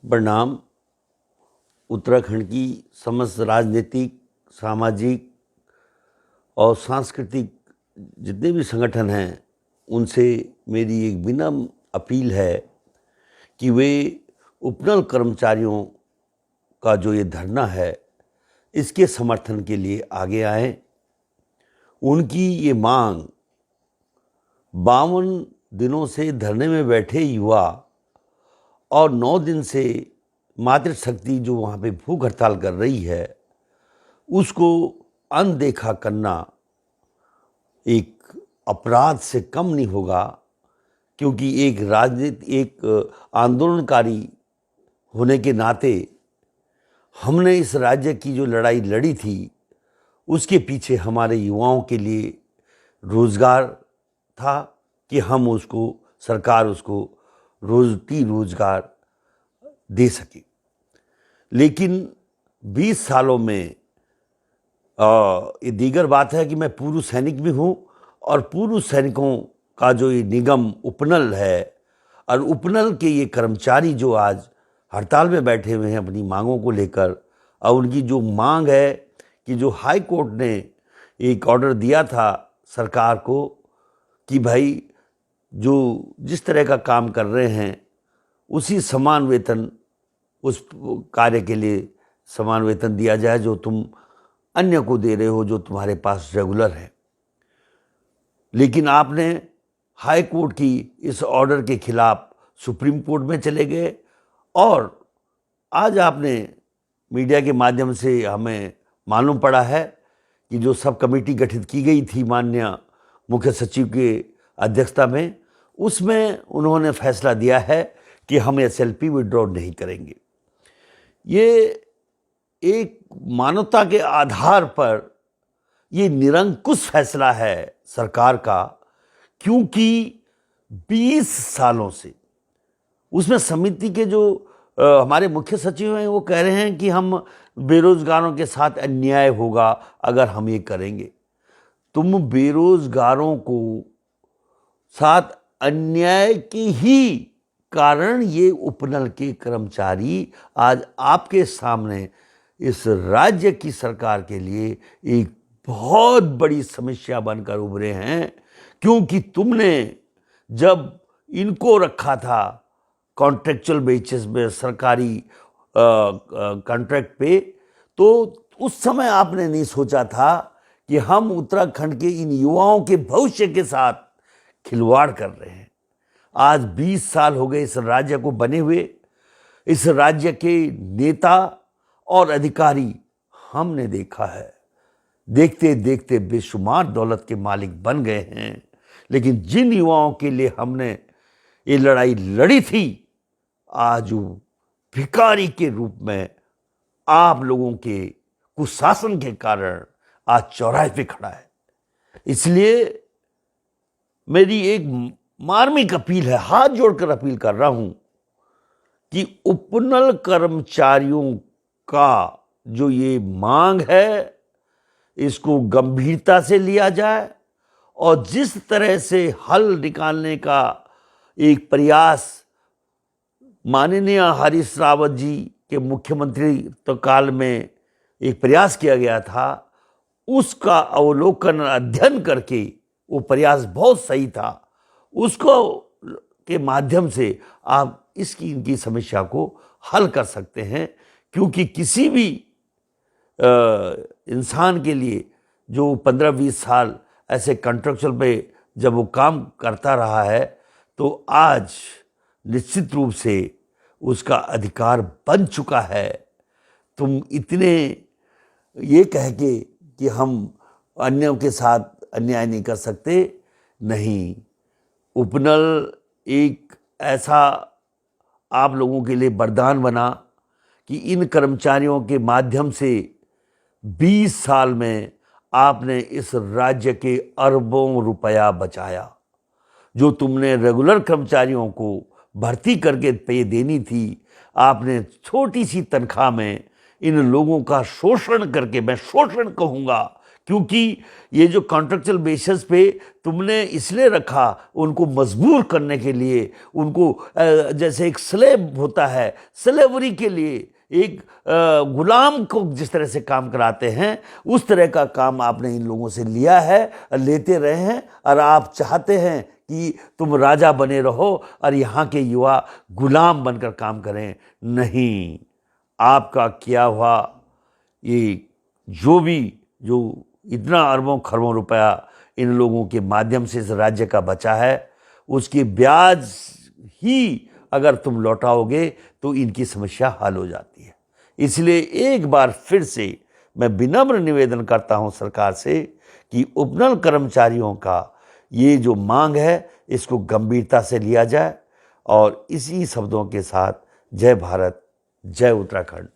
परिणाम उत्तराखंड की समस्त राजनीतिक, सामाजिक और सांस्कृतिक जितने भी संगठन हैं, उनसे मेरी एक विनम्र अपील है कि वे उपनल कर्मचारियों का जो ये धरना है, इसके समर्थन के लिए आगे आएं। उनकी ये मांग 52 दिनों से धरने में बैठे युवा और 9 दिन से मातृशक्ति जो वहाँ पे भूख हड़ताल कर रही है, उसको अनदेखा करना एक अपराध से कम नहीं होगा, क्योंकि एक आंदोलनकारी होने के नाते हमने इस राज्य की जो लड़ाई लड़ी थी, उसके पीछे हमारे युवाओं के लिए रोज़गार था कि हम उसको, सरकार उसको रोज़गार दे सके। लेकिन 20 सालों में ये दीगर बात है कि मैं पूर्व सैनिक भी हूँ, और पूर्व सैनिकों का जो ये निगम उपनल है, और उपनल के ये कर्मचारी जो आज हड़ताल में बैठे हुए हैं अपनी मांगों को लेकर, और उनकी जो मांग है कि जो हाई कोर्ट ने एक ऑर्डर दिया था सरकार को कि भाई जो जिस तरह का काम कर रहे हैं उसी समान वेतन, उस कार्य के लिए समान वेतन दिया जाए जो तुम अन्य को दे रहे हो, जो तुम्हारे पास रेगुलर है। लेकिन आपने हाई कोर्ट की इस ऑर्डर के खिलाफ सुप्रीम कोर्ट में चले गए, और आज आपने मीडिया के माध्यम से हमें मालूम पड़ा है कि जो सब कमेटी गठित की गई थी माननीय मुख्य सचिव के अध्यक्षता में, उसमें उन्होंने फैसला दिया है कि हम एसएलपी विड्रॉ नहीं करेंगे। ये एक मानवता के आधार पर ये निरंकुश फैसला है सरकार का, क्योंकि 20 सालों से उसमें समिति के जो हमारे मुख्य सचिव हैं, वो कह रहे हैं कि हम बेरोजगारों के साथ अन्याय होगा अगर हम ये करेंगे। तुम बेरोजगारों को साथ अन्याय के ही कारण ये उपनल के कर्मचारी आज आपके सामने इस राज्य की सरकार के लिए एक बहुत बड़ी समस्या बनकर उभरे हैं, क्योंकि तुमने जब इनको रखा था कॉन्ट्रेक्चुअल बेसिस में, सरकारी कॉन्ट्रैक्ट पे, तो उस समय आपने नहीं सोचा था कि हम उत्तराखंड के इन युवाओं के भविष्य के साथ खिलवाड़ कर रहे हैं। आज 20 साल हो गए इस राज्य को बने हुए। इस राज्य के नेता और अधिकारी हमने देखा है, देखते देखते बेशुमार दौलत के मालिक बन गए हैं। लेकिन जिन युवाओं के लिए हमने ये लड़ाई लड़ी थी, आज वो भिखारी के रूप में आप लोगों के कुशासन के कारण आज चौराहे पे खड़ा है। इसलिए मेरी एक मार्मिक अपील है, हाथ जोड़कर अपील कर रहा हूं कि उपनल कर्मचारियों का जो ये मांग है, इसको गंभीरता से लिया जाए, और जिस तरह से हल निकालने का एक प्रयास माननीय हरीश रावत जी के मुख्यमंत्री तो काल में एक प्रयास किया गया था, उसका अवलोकन अध्ययन करके वो प्रयास बहुत सही था, उसको के माध्यम से आप इनकी समस्या को हल कर सकते हैं। क्योंकि किसी भी इंसान के लिए जो 15-20 साल ऐसे कॉन्ट्रैक्चुअल पे जब वो काम करता रहा है, तो आज निश्चित रूप से उसका अधिकार बन चुका है। तुम इतने ये कह के कि हम अन्यों के साथ अन्याय नहीं कर सकते, नहीं। उपनल एक ऐसा आप लोगों के लिए वरदान बना कि इन कर्मचारियों के माध्यम से 20 साल में आपने इस राज्य के अरबों रुपया बचाया। जो तुमने रेगुलर कर्मचारियों को भर्ती करके पे देनी थी, आपने छोटी सी तनख्वाह में इन लोगों का शोषण करके, मैं शोषण कहूँगा क्योंकि ये जो कॉन्ट्रेक्चुअल बेसिस पे तुमने इसलिए रखा, उनको मजबूर करने के लिए, उनको जैसे एक स्लेव होता है, स्लेवरी के लिए एक गुलाम को जिस तरह से काम कराते हैं, उस तरह का काम आपने इन लोगों से लिया है, लेते रहे हैं। और आप चाहते हैं कि तुम राजा बने रहो और यहाँ के युवा गुलाम बनकर काम करें। नहीं, आपका किया हुआ ये जो इतना अरबों खरबों रुपया इन लोगों के माध्यम से इस राज्य का बचा है, उसकी ब्याज ही अगर तुम लौटाओगे तो इनकी समस्या हल हो जाती है। इसलिए एक बार फिर से मैं विनम्र निवेदन करता हूं सरकार से कि उपनल कर्मचारियों का ये जो मांग है, इसको गंभीरता से लिया जाए। और इसी शब्दों के साथ जय भारत, जय उत्तराखंड।